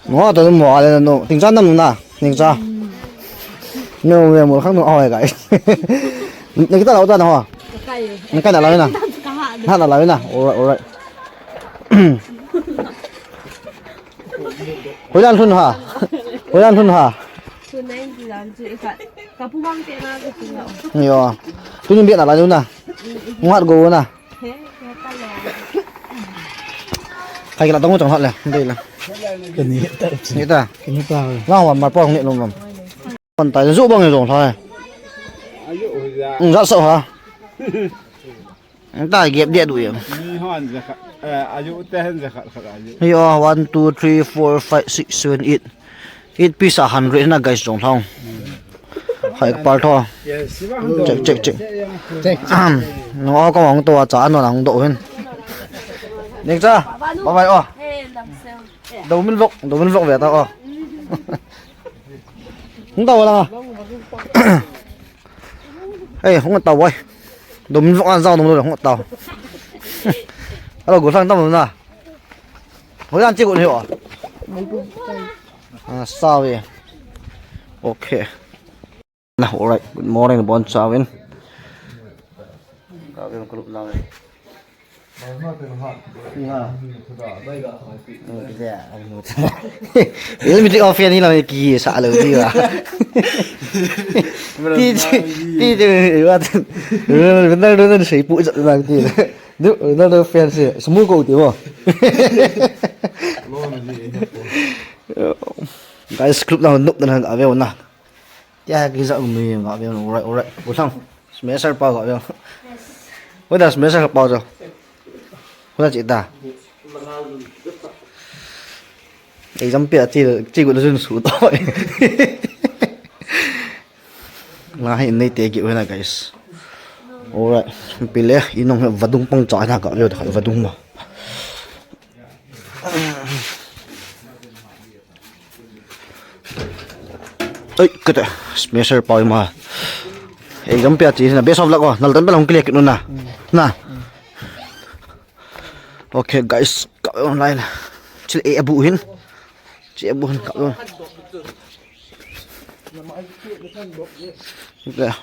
nó tôi mỏ là nó tình trạng năm nè tình trạng nếu về một khắc nữa hỏi cái này kita laut ta nào này cái nào lấy nè hát là lấy nè alright hồi gian thun hả hồi gian thun hả nhiều tôi nhìn biết là luôn nè ngắt gỗ nè hay là tông trong họ này đây là cái gì ta ngon mà mặt bong miệng luôn còn tay rũ bong này rồi thôi rất sợ hả tay ghép điện đuổi here 1 2 3 4 5 6 7 8 8 piece 100 na guys trong thong hay par thôi check nó có mong to trả nó nắng độ hơn được chưa bye bye đầu mình vọng về tao không tàu là ê không có tàu ơi đầu mình vọng ăn rau đồng rồi không có tàu alo của thằng tao rồi nè hồi ăn chưa còn hiểu à sao vậy ok nào alright good morning bon chawin ka cái group nào vậy ini mesti offline ni lah ki sak le dia lah ti benar谁不知道ti那fan是什么狗对不guys group nào núp dan ga ve na ya ki sa umi ga ve alright bu sang smasher pa ga ve oi da smasher pa jo hôm nay chị ta ấy dám bịa chị của nó dân số tội là hiện nay tiền kiểu này guys alright pile inong vật dung băng trái nào cả rồi khỏi vật dung mà ấy cái này smasher boy mà ấy dám bịa chị là biết xong là có nằm tấn bắt lòng click luôn nè nè ok guys cậu online là chị Abu hin cậu luôn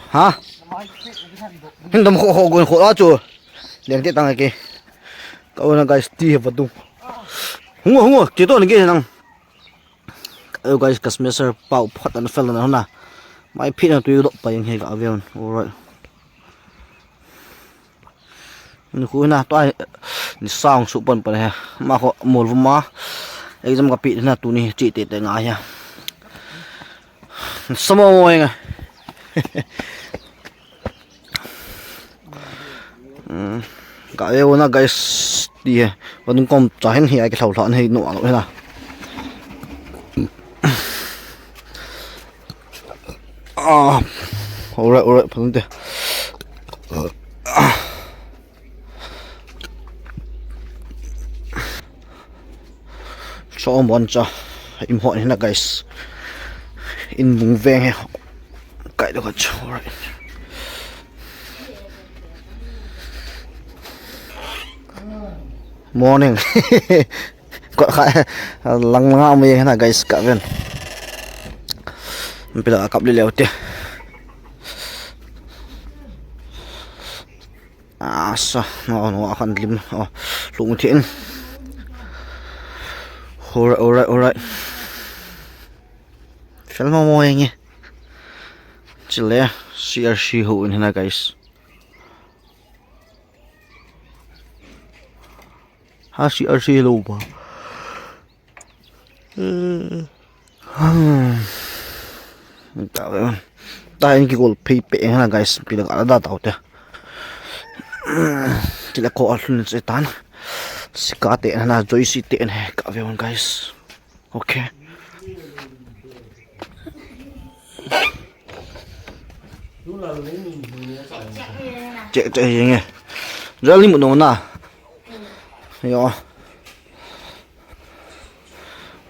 hả hin đâm khổ đó chú liền tiếp tăng này kia cậu là guys đi vật tung không ngờ chỉ tôi này kia năng cậu guys customer bảo phát anh phèn là nào máy pin là tùy độ bay hay cậu về alright mình khu na toai ni sang su pon pa ha ma ko mol ma exam ka pi na tu ni chi te nga ya samo mo nga ka e ona guys điวันkom cha hen hi ai ka thau thon hei no alo na alright phun te cho món cho im họ này là guys in vùng ven hay cậy được cho right. Morning có khai lăng ngao mình là guys cả bên bây giờ cặp đi leo tiền sao nó khăn lim lụng thiện alright film mo nghe chỉ lẽ CRC hữu như này guys ha CRC lâu mà tạo vậy đây cái gold pay pay này guys bây giờ đã tạo thế chỉ là có luôn sẽ tan ska tiền là rồi si tiền này cả về guys ok chạy gì nghe ra đi một đồ nào rồi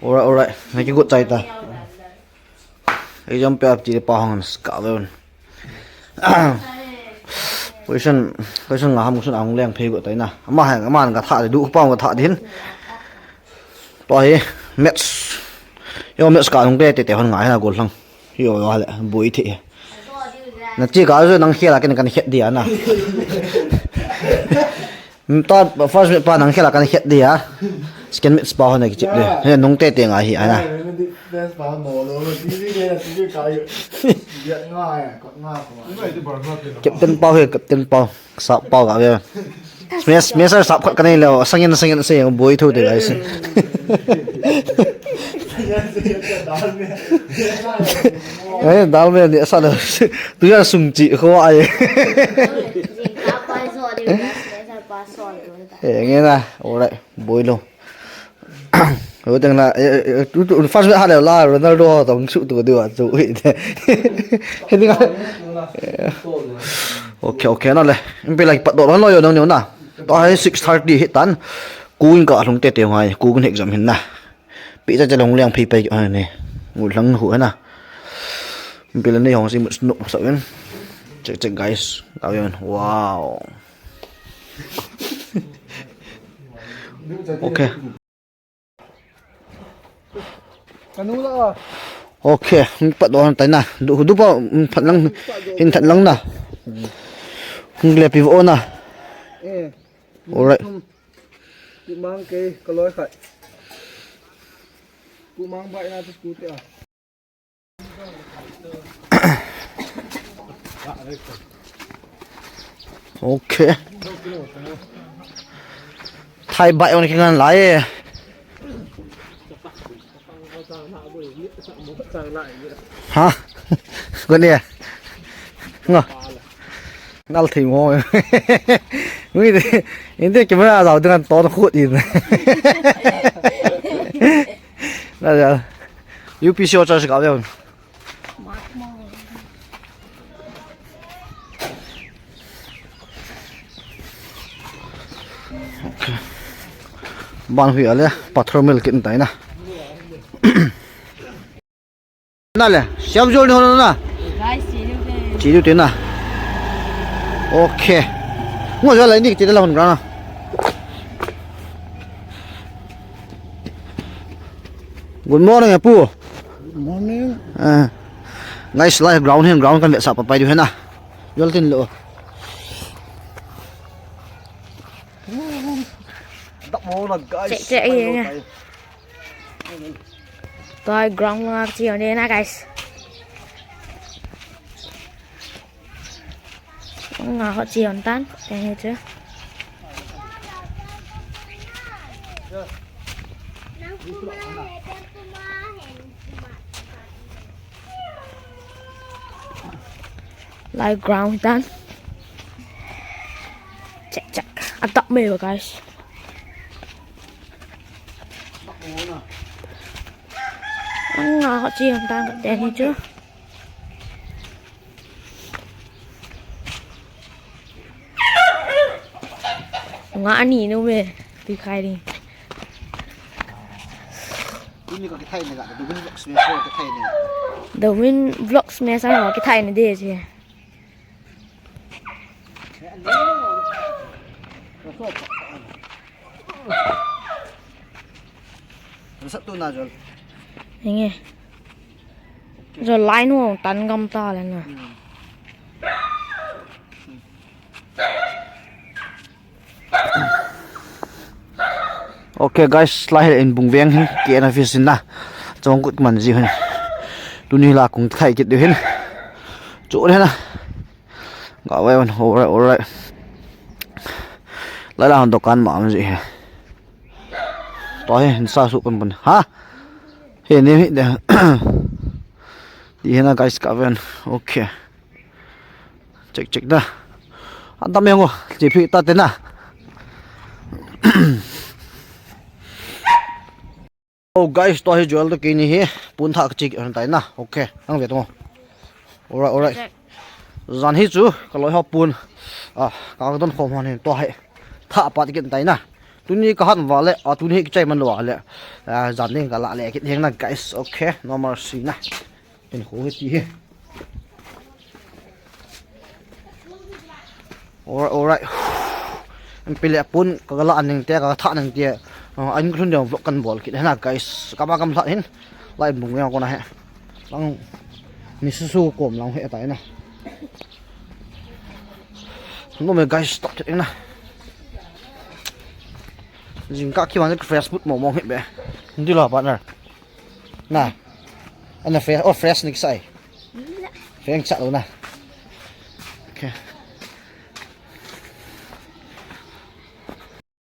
alright này cái gột chạy ta cái jump up chỉ để bảo hàng cả về question là ham question ang leng phê của tới na mà hàng mà cả thả để đủ bao cả thả đến to match yo me ska nong te hon ngai na gol lang yo yo le bui thi na chi ka zo nang khela kan het dia na ta first pa nang khela kan het dia skin mit spa hon ki chip de he nong te ngai hi ana captain pau he captain pau sa pau ga ve Smesar sap khat kanai lo sangin se boi thu de guys ấy đào về địa sao được tôi là sùng chị khó ai nghe nè ồ đấy bôi luôn rồi từng là phát hiện hai đều la Ronaldo tổng sự từ từ chủ ý thế thế đi ok nó này em bị lại bắt đầu nó rồi đâu nào đó hay 6:30 hết tan cú in cả không tệ tiền ngoài cú cũng hết giảm hình nè bị ra cho đồng liang phi phi này ngủ lăng hủa nè bây giờ này họ xin một nụ sợ bên check guys tao yên wow ok ok bắt đầu tay nè đủ đủ bao thật lăng hình thật lăng nè không lệ pivot nè alright cụ mang cái lối phải cụ mang vậy là cụ tiêu ok thay bại ông cái ngăn lái hả quên đi à ngờ nal thì ngồi người thì những cái mà giàu tiếng to nó khuất gì này là giờ UPC cho sự搞掉ban hủy lên patrol mill kiện tay nè nè lẹ xem rồi nữa nè chỉ được tiền nè ok ngồi cho lấy đi chỉ để làm cái nào good morning Apu good morning nice live ground here ground kan vệ sập bay đi hết nè vô tin lửa chạy nha tôi ground chiều đây nè guys ngà họ chiều tan nghe chưa live ground tan check ăn tạm mê vào guys ngà họ chiều tan đèn nghe chưa ngã nỉ đâu về từ khai đi The Win Vlogs mẹ sao nó cái thay này đi chứ nghe rồi lái nó tấn găm to lên nè ok guys lại in bung veng hin kia na fi sin na trong cút man gì hơn tuni là cũng thay kit được hin chỗ đấy na gọi vậy alright lại là hàng dokan mà gì tối hình sao sụp bần hả hiện nay hiện đi na guys cả ven ok check đó anh tâm em không chỉ phi ta tên à oh guys to he joel to kini hi pun thak chi an tai na okay ang ve to alright zan hi chu kaloi ho pun ka don khom han to hai tha pat ki tai na tuni ka han wa le tuni ki chai man wa le zan ning ka la le ki heng na guys okay no more see na in ho hi hi alright em pile pun ka la aning te ka tha nang te anh khun dong vlog kan bol ki na guys ka ba kam tha hin lại bùng nhau con này đang Mitsubishi cổm lòng hệ tại này nó mới guys stop thế này dừng các khi mà cái fresh food mong hệ bè đi lo bạn này anh là fresh này sai fresh chặt rồi này ok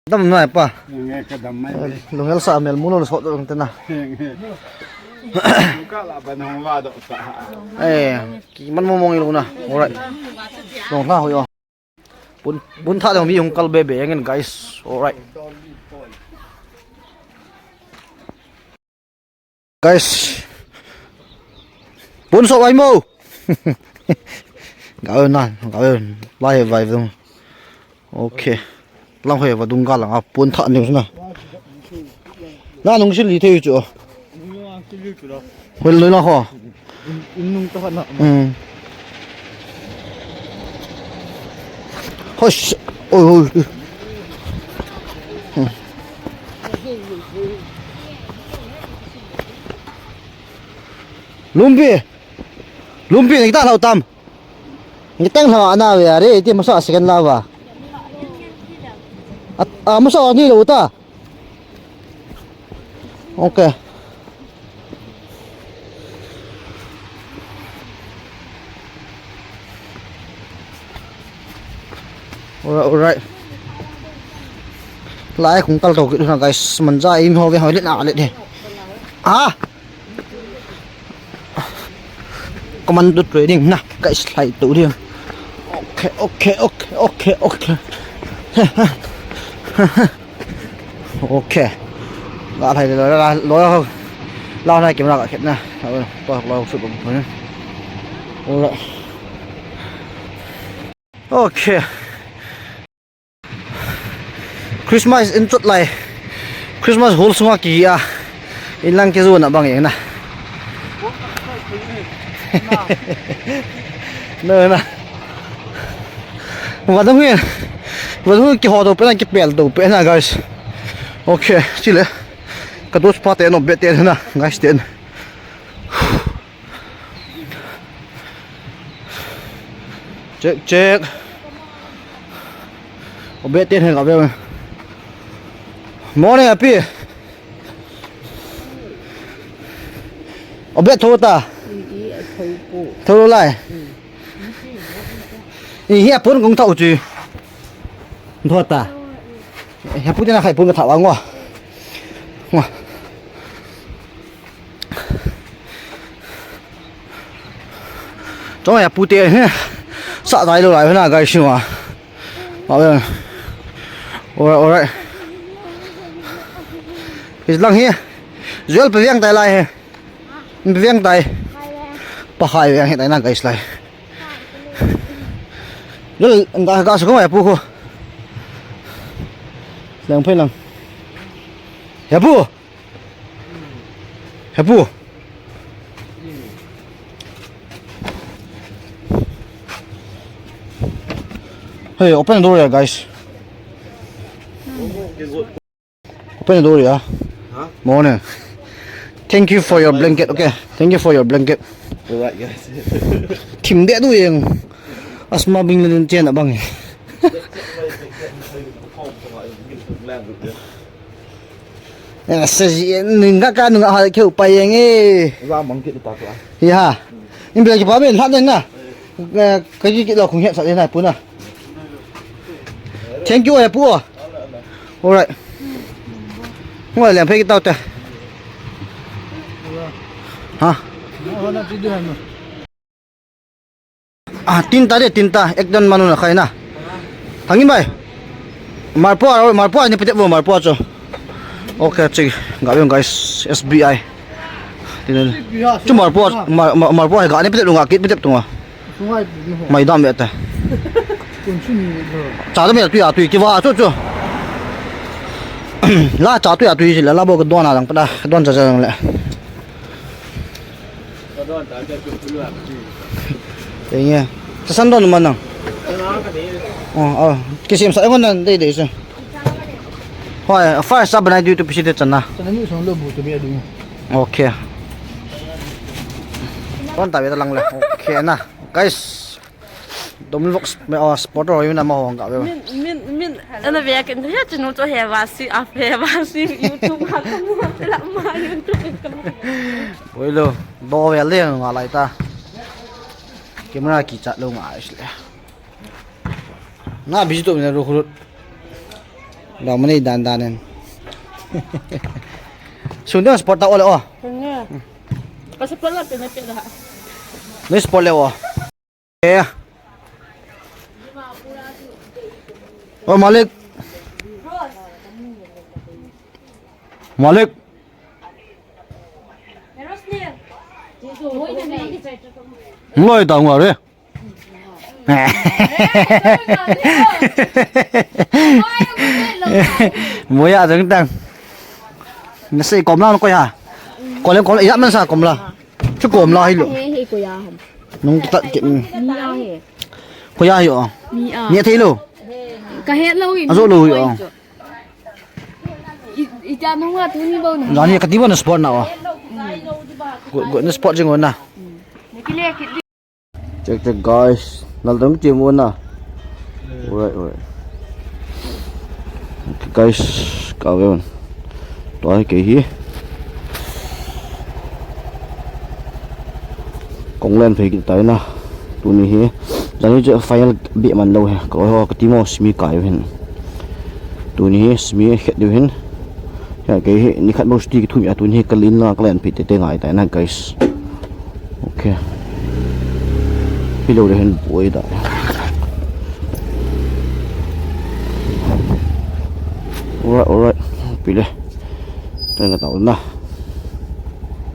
đâm này pa nghe cái đầm mấy lồng el sa mel mulo sot dong tena buka lah banang wa dok sa man momong ilu na alright dong na hoyo bun tha dong mi hung kal bebe ngen guys alright guys bun so ai mo gạo na gạo lai vai dong okay lang hơi và đúng cả là buôn thợ nhiều thế na nông sinh lý thế chứ hồi lấy nó hả nung to na thôi ôi lumpi này ta thầu tâm cái tăng thầu anh nào vậy đấy thì mà sao second lava masa ni lo ta okay alright lại cũng tal đầu cái thằng guys mình ra im ho cái hỏi lên nào lên đi command trading nè guys lại tụ đi okay ok gã thầy lối không lao này kiếm ra cả hiện nè tôi lo sự bụng thôi nhé ok Christmas in chút lại Christmas hol sung kỳ à in lang cái ruộng bằng vậy nè nơi nè và đông nguyên vẫn cái họ đâu bên cái bèn đâu bên này guys ok chỉ là cái đốt phát tiền nó biết tiền nè guys tiền check có biết tiền hay gặp đâu morning happy có biết thôi ta thôi lại hiệp bốn cũng thầu chứ thôi ta hiệp bốn là phải bốn cái thảo ăn ngwa cho hiệp bốn tiền ha sợ tay đâu lại thế nào cái gì mà bảo ơi alright cái lăng here dưới bị viang tay lại bị viang tay bà hai viang hiện tại là cái gì lại rồi anh ta có số hiệp bốn lần phải lần hiệp bốn hey open the door here guys open the door here morning thank you for your blanket okay thank you for your blanket alright guys thím đẽ đuôi em asma binh lên trên là bằng nggak kan nggak hal kau payeng ra mong kiện tao quá ya ini bila kita ambil hal na cái kita không hiện sao thế này pun à thank you ya pu alright ngồi làm phải tao ta hả tinta ekdan manu na khai na thangin bai marpo ni pete bo marpo cho okay check gawin guys SBI tin chu marpo hai ga ni pete lunga kit pete tunga mai dam beta cha da me tu ki wa chu la cha tu ya tu ji la bo ko don na lang pada don cha lang le don ta cha chu lu a thế nhỉ cha san don man nang cái sim sa ngon nan dei dei se hoi fire sab na du tu pisi de chana sana mi song lo bu tu mi adu okay con tại vì lang là ok na guys Dom vok sport rồi na mo ga be min ana ve kan thia chunu to he wa si a he wa si YouTube ha ka mu te la ma YouTube ka mu oi lo do ve le nga lai ta camera ki chat lo nga isle na biji to na ro khurut da mane dan danen sunde sport ta ole o nga pas pala pe na pe da ni sport le o eh oh Malik Malik ngồi tao ngồi đi mới à đứng tăng nó sẽ còm lao nó coi hả còn lên có lại dám nó sao còm là chứ còm lao hay lụ nó tận kiện có ya hiểu nhẹ thế lụ ka het lo à rồi lụ hiểu i cha no wa tu ni bo na nó như cái tí vào nó sport nào à gọi nó sport chứ ngon nào check guys nó đóng chim luôn nào right okay, guys cao về tối cái gì cũng lên phải tới nào tụi này hi rằng như final bị mình đâu ha có cái tí mò smi cài hen tụi này smi khét điều hen cái này khát bớt đi cái thu nhập tụi này cái linh là cái lên phải tới ngày tại này guys ok video đây hen buổi đó alright pile đây là tàu na